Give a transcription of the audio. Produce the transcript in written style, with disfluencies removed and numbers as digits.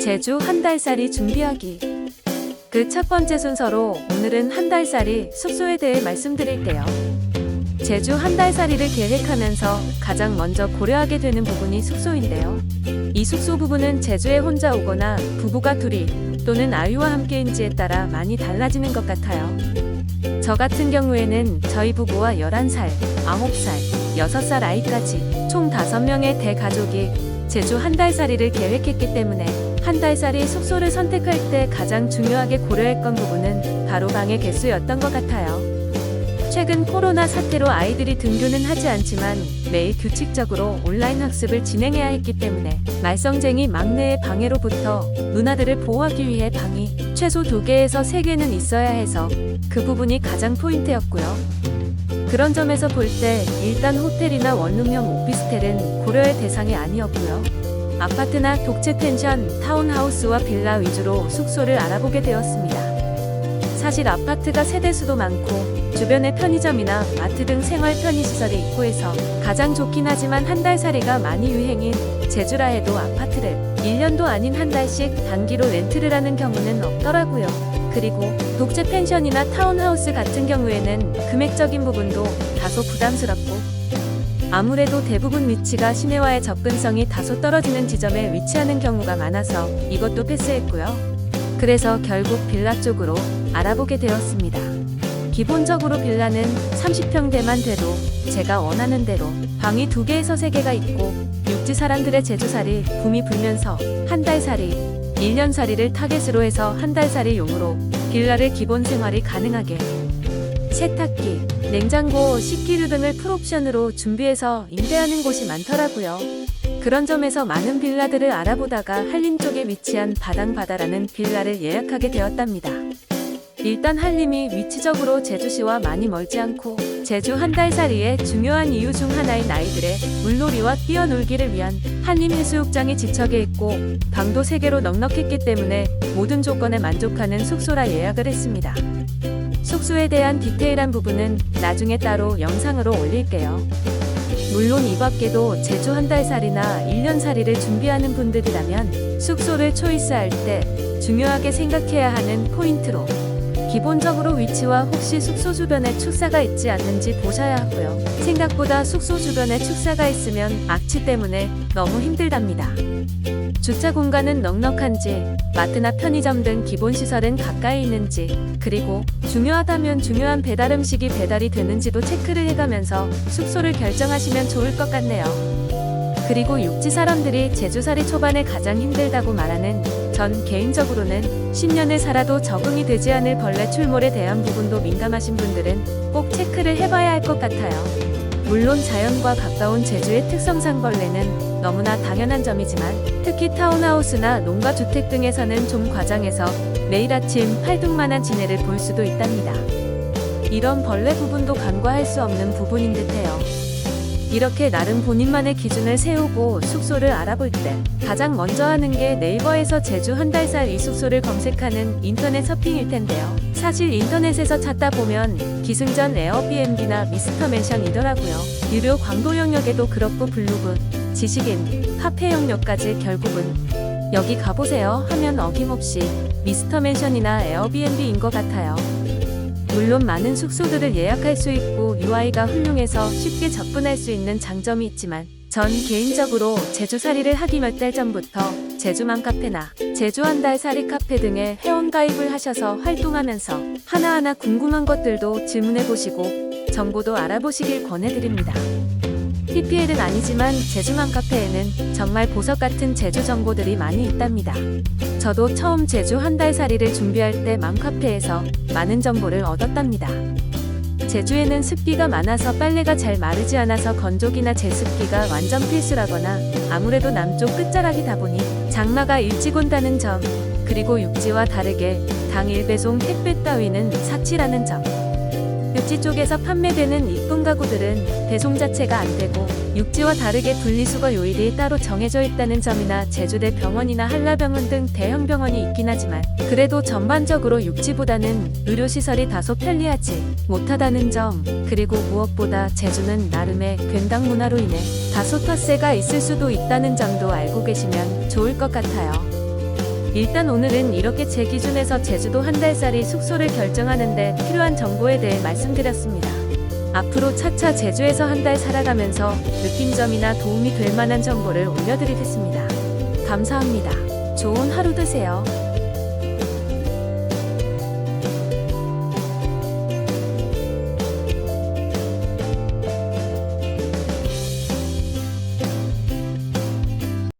제주 한 달살이 준비하기. 그 첫 번째 순서로 오늘은 한 달살이 숙소에 대해 말씀드릴게요. 제주 한 달살이를 계획하면서 가장 먼저 고려하게 되는 부분이 숙소인데요. 이 숙소 부분은 제주에 혼자 오거나 부부가 둘이 또는 아이와 함께인지에 따라 많이 달라지는 것 같아요. 저 같은 경우에는 저희 부부와 11살, 9살, 6살 아이까지 총 5명의 대가족이 제주 한 달살이를 계획했기 때문에 한 달살이 숙소를 선택할 때 가장 중요하게 고려했던 부분은 바로 방의 개수였던 것 같아요. 최근 코로나 사태로 아이들이 등교는 하지 않지만 매일 규칙적으로 온라인 학습을 진행해야 했기 때문에 말썽쟁이 막내의 방해로부터 누나들을 보호하기 위해 방이 최소 2개에서 3개는 있어야 해서 그 부분이 가장 포인트였고요. 그런 점에서 볼 때 일단 호텔이나 원룸형 오피스텔은 고려의 대상이 아니었고요. 아파트나 독채 펜션, 타운하우스와 빌라 위주로 숙소를 알아보게 되었습니다. 사실 아파트가 세대수도 많고 주변에 편의점이나 마트 등 생활 편의시설이 있고 해서 가장 좋긴 하지만 한 달살이가 많이 유행인 제주라 해도 아파트를 1년도 아닌 한 달씩 단기로 렌트를 하는 경우는 없더라고요. 그리고 독채 펜션이나 타운하우스 같은 경우에는 금액적인 부분도 다소 부담스럽고 아무래도 대부분 위치가 시내와의 접근성이 다소 떨어지는 지점에 위치하는 경우가 많아서 이것도 패스했고요. 그래서 결국 빌라 쪽으로 알아보게 되었습니다. 기본적으로 빌라는 30평대만 돼도 제가 원하는 대로 방이 2개에서 3개가 있고 육지 사람들의 제주살이 붐이 불면서 한 달살이, 1년살이를 타겟으로 해서 한 달살이 용으로 빌라를 기본 생활이 가능하게 세탁기, 냉장고, 식기류 등을 풀옵션으로 준비해서 임대하는 곳이 많더라고요. 그런 점에서 많은 빌라들을 알아보다가 한림 쪽에 위치한 바당바다라는 빌라를 예약하게 되었답니다. 일단 한림이 위치적으로 제주시와 많이 멀지 않고 제주 한 달살이의 중요한 이유 중 하나인 아이들의 물놀이와 뛰어놀기를 위한 한림 해수욕장이 지척에 있고 방도 3개로 넉넉했기 때문에 모든 조건에 만족하는 숙소라 예약을 했습니다. 숙소에 대한 디테일한 부분은 나중에 따로 영상으로 올릴게요. 물론 이 밖에도 제주 한 달살이나 1년살이를 준비하는 분들이라면 숙소를 초이스할 때 중요하게 생각해야 하는 포인트로 기본적으로 위치와 혹시 숙소 주변에 축사가 있지 않는지 보셔야 하고요. 생각보다 숙소 주변에 축사가 있으면 악취 때문에 너무 힘들답니다. 주차 공간은 넉넉한지, 마트나 편의점 등 기본 시설은 가까이 있는지, 그리고 중요하다면 중요한 배달 음식이 배달이 되는지도 체크를 해가면서 숙소를 결정하시면 좋을 것 같네요. 그리고 육지 사람들이 제주살이 초반에 가장 힘들다고 말하는 전 개인적으로는 10년을 살아도 적응이 되지 않을 벌레 출몰에 대한 부분도 민감하신 분들은 꼭 체크를 해봐야 할 것 같아요. 물론 자연과 가까운 제주의 특성상 벌레는 너무나 당연한 점이지만 특히 타운하우스나 농가주택 등에서는 좀 과장해서 매일 아침 팔뚝만한 지네를 볼 수도 있답니다. 이런 벌레 부분도 간과할 수 없는 부분인 듯해요. 이렇게 나름 본인만의 기준을 세우고 숙소를 알아볼 때 가장 먼저 하는 게 네이버에서 제주 한 달살 이 숙소를 검색하는 인터넷 서핑일 텐데요. 사실 인터넷에서 찾다 보면 기승전 에어비앤비나 미스터 맨션이더라고요. 유료 광고 영역에도 그렇고 블로그, 지식인, 카페 영역까지 결국은 여기 가보세요 하면 어김없이 미스터 맨션이나 에어비앤비인 것 같아요. 물론 많은 숙소들을 예약할 수 있고 UI가 훌륭해서 쉽게 접근할 수 있는 장점이 있지만 전 개인적으로 제주살이를 하기 몇 달 전부터 제주맘 카페나 제주 한 달살이 카페 등에 회원가입을 하셔서 활동하면서 하나하나 궁금한 것들도 질문해보시고 정보도 알아보시길 권해드립니다. PPL은 아니지만 제주맘 카페에는 정말 보석 같은 제주 정보들이 많이 있답니다. 저도 처음 제주 한 달살이를 준비할 때 맘카페에서 많은 정보를 얻었답니다. 제주에는 습기가 많아서 빨래가 잘 마르지 않아서 건조기나 제습기가 완전 필수라거나 아무래도 남쪽 끝자락이다 보니 장마가 일찍 온다는 점, 그리고 육지와 다르게 당일 배송 택배 따위는 사치라는 점. 육지 쪽에서 판매되는 이쁜 가구들은 배송 자체가 안 되고 육지와 다르게 분리수거 요일이 따로 정해져 있다는 점이나 제주대 병원이나 한라병원 등 대형 병원이 있긴 하지만 그래도 전반적으로 육지보다는 의료시설이 다소 편리하지 못하다는 점, 그리고 무엇보다 제주는 나름의 괜당 문화로 인해 다소 텃세가 있을 수도 있다는 점도 알고 계시면 좋을 것 같아요. 일단 오늘은 이렇게 제 기준에서 제주도 한 달살이 숙소를 결정하는데 필요한 정보에 대해 말씀드렸습니다. 앞으로 차차 제주에서 한 달 살아가면서 느낀 점이나 도움이 될 만한 정보를 올려드리겠습니다. 감사합니다. 좋은 하루 되세요.